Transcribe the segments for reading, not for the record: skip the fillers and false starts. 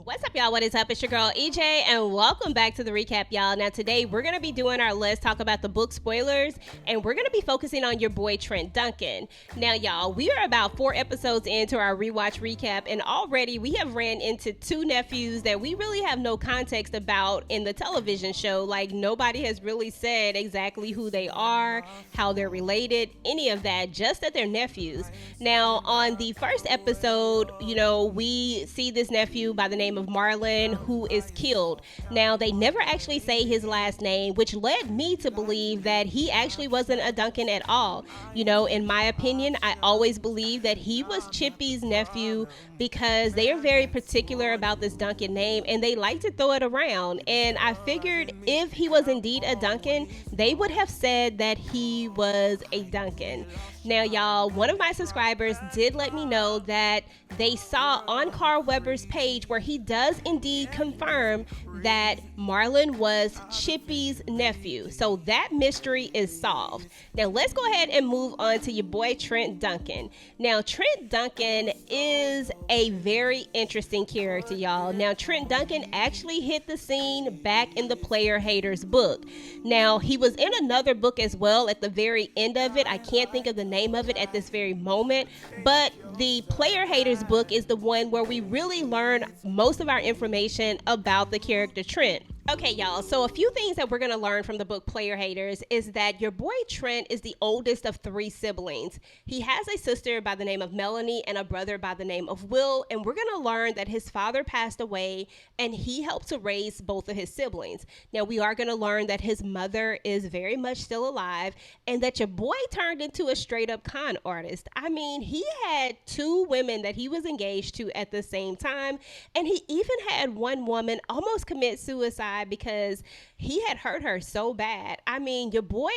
What's up, y'all? What is up? It's your girl EJ, and welcome back to the recap, y'all. Now, today we're going to be doing our Let's Talk About the Book spoilers, and we're going to be focusing on your boy Trent Duncan. Now, y'all, we are about 4 episodes into our rewatch recap, and already we have ran into 2 nephews that we really have no context about in the television show. Like, nobody has really said exactly who they are, how they're related, any of that, just that they're nephews. Now, on the first episode, we see this nephew by the name of Marlon who is killed. Now, they never actually say his last name, which led me to believe that he actually wasn't a Duncan at all. In my opinion, I always believed that he was Chippy's nephew because they are very particular about this Duncan name and they like to throw it around. And I figured if he was indeed a Duncan, they would have said that he was a Duncan. Now, y'all, one of my subscribers did let me know that they saw on Carl Weber's page where he does indeed confirm that Marlon was Chippy's nephew. So that mystery is solved. Now, let's go ahead and move on to your boy Trent Duncan. Now, Trent Duncan is a very interesting character, y'all. Now, Trent Duncan actually hit the scene back in the Player Haters book. Now, he was in another book as well at the very end of it. I can't think of the name of it at this very moment, but the Player Haters book is the one where we really learn most of our information about the character Trent. Okay, y'all, so a few things that we're going to learn from the book Player Haters is that your boy Trent is the oldest of 3 siblings. He has a sister by the name of Melanie and a brother by the name of Will, and we're going to learn that his father passed away and he helped to raise both of his siblings. Now, we are going to learn that his mother is very much still alive and that your boy turned into a straight up con artist. I mean, he had 2 women that he was engaged to at the same time, and he even had one woman almost commit suicide because he had hurt her so bad. I mean, your boy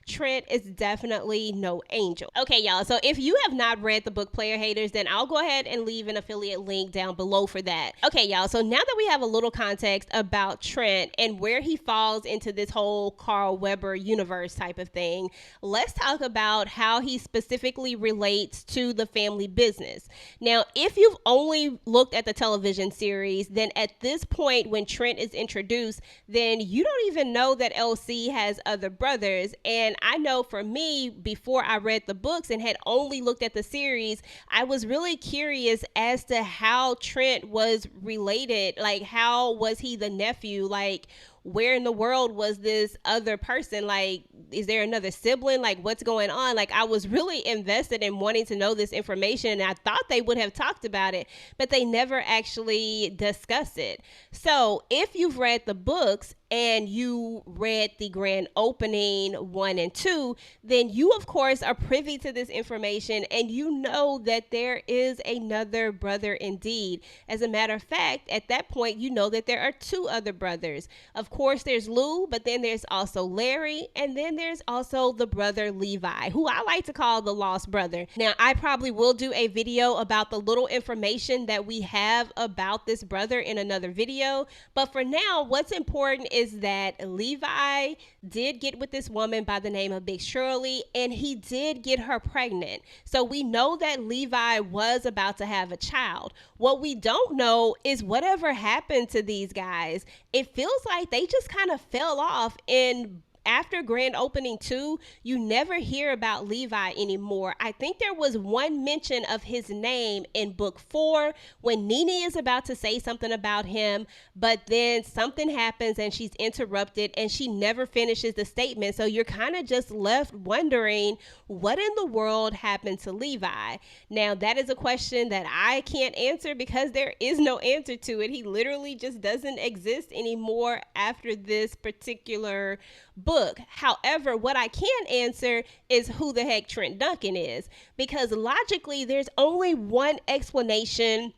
Trent is definitely no angel. Okay, y'all, so if you have not read the book Player Haters, then I'll go ahead and leave an affiliate link down below for that. Okay, y'all, so now that we have a little context about Trent and where he falls into this whole Carl Weber universe type of thing, let's talk about how he specifically relates to the family business. Now, if you've only looked at the television series, then at this point when Trent is introduced, then you don't even know that LC has other brothers. And I know for me, before I read the books and had only looked at the series, I was really curious as to how Trent was related. Like, how was he the nephew? Like, where in the world was this other person? Like, is there another sibling? Like, what's going on? Like, I was really invested in wanting to know this information, and I thought they would have talked about it, but they never actually discussed it. So if you've read the books and you read the grand opening 1 and 2, then you of course are privy to this information and you know that there is another brother indeed. As a matter of fact, at that point, you know that there are 2 other brothers. Of course, there's Lou, but then there's also Larry, and then there's also the brother Levi, who I like to call the lost brother. Now, I probably will do a video about the little information that we have about this brother in another video, but for now, what's important is that Levi did get with this woman by the name of Big Shirley, and he did get her pregnant. So we know that Levi was about to have a child. What we don't know is whatever happened to these guys. It feels like they just kind of fell off, and after grand opening 2, you never hear about Levi anymore. I think there was one mention of his name in book 4 when Nene is about to say something about him, but then something happens and she's interrupted and she never finishes the statement. So you're kind of just left wondering what in the world happened to Levi. Now, that is a question that I can't answer because there is no answer to it. He literally just doesn't exist anymore after this particular book. However, what I can answer is who the heck Trent Duncan is, because logically there's only one explanation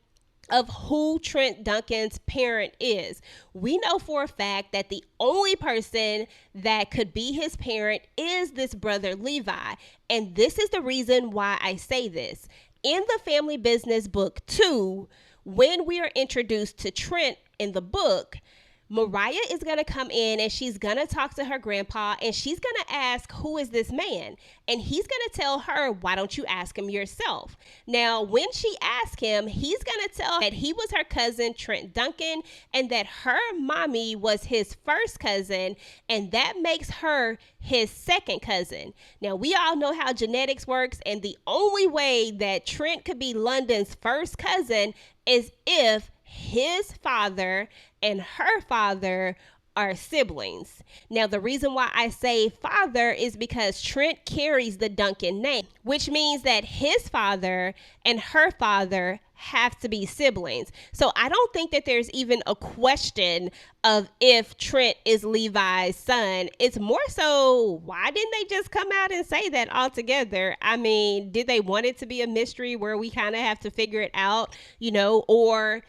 of who Trent Duncan's parent is. We know for a fact that the only person that could be his parent is this brother Levi. And this is the reason why I say this. In the Family Business book 2, when we are introduced to Trent in the book, Mariah is going to come in and she's going to talk to her grandpa and she's going to ask, who is this man? And he's going to tell her, why don't you ask him yourself? Now, when she asks him, he's going to tell that he was her cousin, Trent Duncan, and that her mommy was his first cousin, and that makes her his second cousin. Now, we all know how genetics works, and the only way that Trent could be London's first cousin is if his father and her father are siblings. Now, the reason why I say father is because Trent carries the Duncan name, which means that his father and her father have to be siblings. So I don't think that there's even a question of if Trent is Levi's son. It's more so, why didn't they just come out and say that altogether? I mean, did they want it to be a mystery where we kind of have to figure it out, or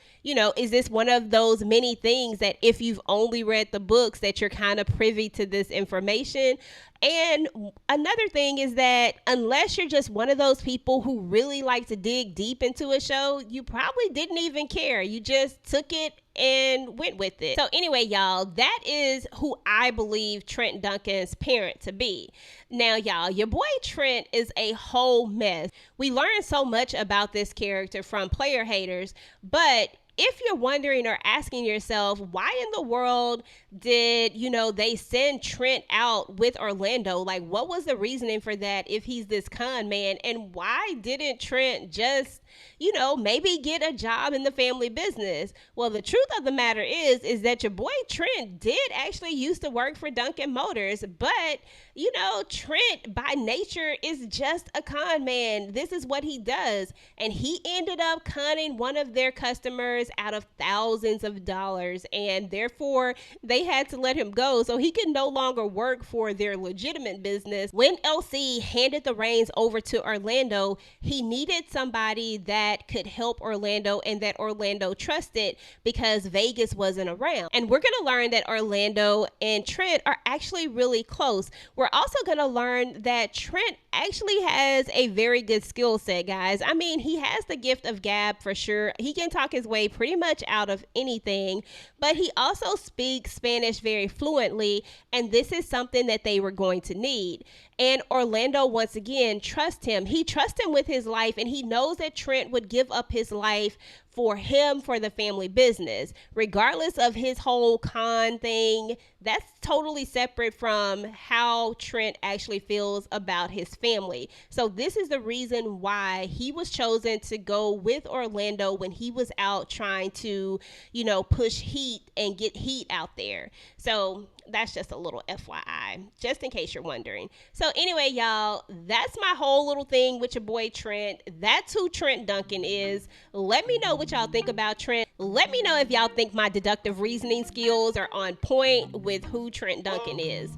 is this one of those many things that if you've only read the books that you're kind of privy to this information? And another thing is that unless you're just one of those people who really like to dig deep into a show, you probably didn't even care. You just took it and went with it. So anyway, y'all, that is who I believe Trent Duncan's parent to be. Now, y'all, your boy Trent is a whole mess. We learned so much about this character from player haters, but if you're wondering or asking yourself, why in the world did, they send Trent out with Orlando? Like, what was the reasoning for that if he's this con man? And why didn't Trent just, maybe get a job in the family business? Well, the truth of the matter is that your boy Trent did actually used to work for Duncan Motors, but, Trent by nature is just a con man. This is what he does. And he ended up conning one of their customers out of thousands of dollars, and therefore they had to let him go so he could no longer work for their legitimate business. When LC handed the reins over to Orlando, he needed somebody that could help Orlando and that Orlando trusted because Vegas wasn't around. And we're going to learn that Orlando and Trent are actually really close. We're also going to learn that Trent actually has a very good skill set, guys. I mean, he has the gift of gab for sure. He can talk his way pretty much out of anything, but he also speaks Spanish very fluently, and this is something that they were going to need. And Orlando, once again, trusts him. He trusts him with his life, and he knows that Trent would give up his life for him, for the family business, regardless of his whole con thing. That's totally separate from how Trent actually feels about his family. So this is the reason why he was chosen to go with Orlando when he was out trying to, push heat and get heat out there. So that's just a little FYI, just in case you're wondering. So anyway, y'all, that's my whole little thing with your boy Trent. That's who Trent Duncan is. Let me know what y'all think about Trent. Let me know if y'all think my deductive reasoning skills are on point with who Trent Duncan is.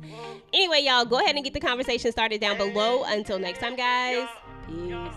Anyway, y'all, go ahead and get the conversation started down below. Until next time, guys. Peace.